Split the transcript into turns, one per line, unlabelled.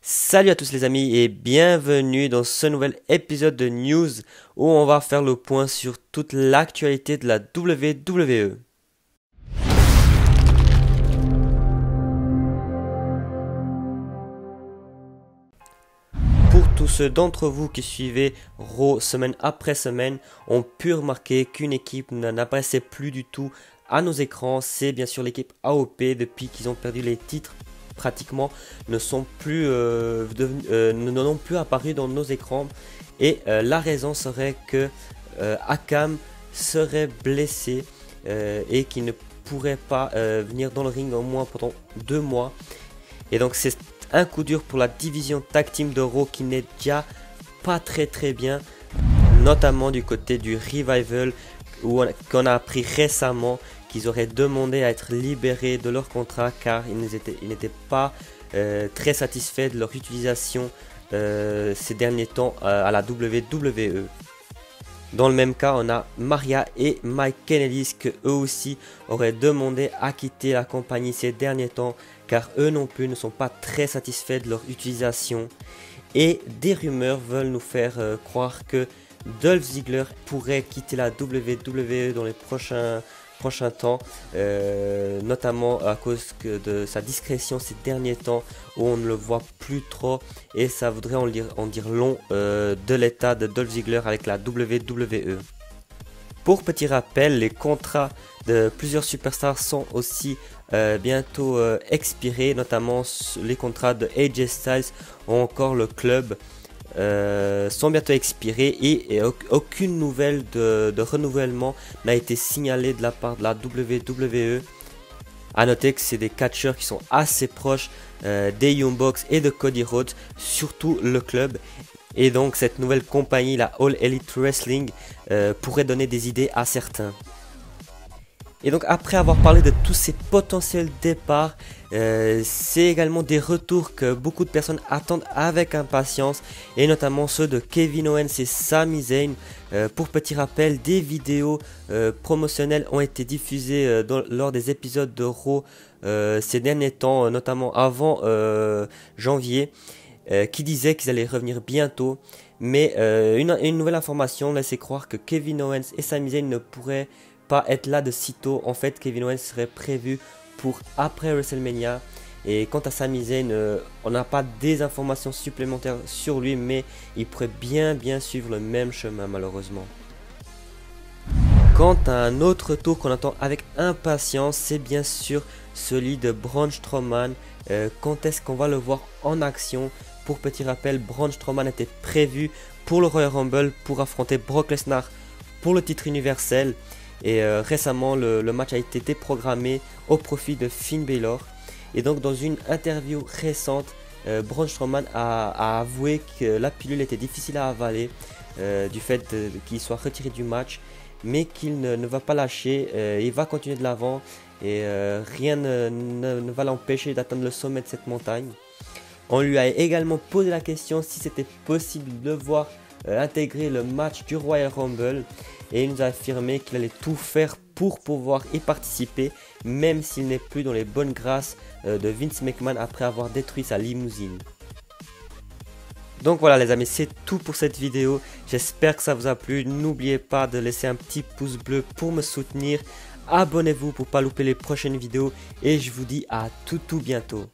Salut à tous les amis et bienvenue dans ce nouvel épisode de News où on va faire le point sur toute l'actualité de la WWE. Pour tous ceux d'entre vous qui suivez Raw semaine après semaine, ont pu remarquer qu'une équipe n'apparaissait plus du tout à nos écrans. C'est bien sûr l'équipe AOP. Depuis qu'ils ont perdu les titres pratiquement n'ont plus apparu dans nos écrans, et la raison serait que Akam serait blessé et qu'il ne pourrait pas venir dans le ring au moins pendant 2 mois, et donc c'est un coup dur pour la division tag team de Raw qui n'est déjà pas très bien, notamment du côté du Revival qu'on a appris récemment qu'ils auraient demandé à être libérés de leur contrat car ils n'étaient pas très satisfaits de leur utilisation ces derniers temps à la WWE. Dans le même cas, on a Maria et Mike Kennedy que eux aussi auraient demandé à quitter la compagnie ces derniers temps car eux non plus ne sont pas très satisfaits de leur utilisation. Et des rumeurs veulent nous faire croire que Dolph Ziggler pourrait quitter la WWE dans les prochains temps, notamment à cause de sa discrétion ces derniers temps où on ne le voit plus trop, et ça voudrait en dire long de l'état de Dolph Ziggler avec la WWE. Pour petit rappel, les contrats de plusieurs superstars sont aussi bientôt expirés, notamment les contrats de AJ Styles ou encore le club sont bientôt expirés, et aucune nouvelle de renouvellement n'a été signalée de la part de la WWE. A noter que c'est des catcheurs qui sont assez proches des Young Bucks et de Cody Rhodes, surtout le club. Et donc cette nouvelle compagnie, la All Elite Wrestling, pourrait donner des idées à certains. Et donc après avoir parlé de tous ces potentiels départs, c'est également des retours que beaucoup de personnes attendent avec impatience, et notamment ceux de Kevin Owens et Sami Zayn. Pour petit rappel, des vidéos promotionnelles ont été diffusées lors des épisodes de Raw ces derniers temps, notamment avant janvier, qui disaient qu'ils allaient revenir bientôt. Mais une nouvelle information laissait croire que Kevin Owens et Sami Zayn ne pourraient pas être là de sitôt. En fait, Kevin Owens serait prévu pour après WrestleMania, et quant à Sami Zayn, on n'a pas des informations supplémentaires sur lui, mais il pourrait bien suivre le même chemin malheureusement. Quant à un autre tour qu'on attend avec impatience, c'est bien sûr celui de Braun Strowman. Quand est-ce qu'on va le voir en action? Pour petit rappel, Braun Strowman était prévu pour le Royal Rumble pour affronter Brock Lesnar pour le titre universel. Et récemment, le match a été déprogrammé au profit de Finn Balor. Et donc dans une interview récente, Braun Strowman a avoué que la pilule était difficile à avaler du fait qu'il soit retiré du match, mais qu'il ne va pas lâcher, il va continuer de l'avant, et rien ne va l'empêcher d'atteindre le sommet de cette montagne. On lui a également posé la question si c'était possible de voir intégrer le match du Royal Rumble, et il nous a affirmé qu'il allait tout faire pour pouvoir y participer, même s'il n'est plus dans les bonnes grâces de Vince McMahon après avoir détruit sa limousine. Donc voilà les amis, c'est tout pour cette vidéo, j'espère que ça vous a plu. N'oubliez pas de laisser un petit pouce bleu pour me soutenir, abonnez-vous pour ne pas louper les prochaines vidéos, et je vous dis à tout bientôt.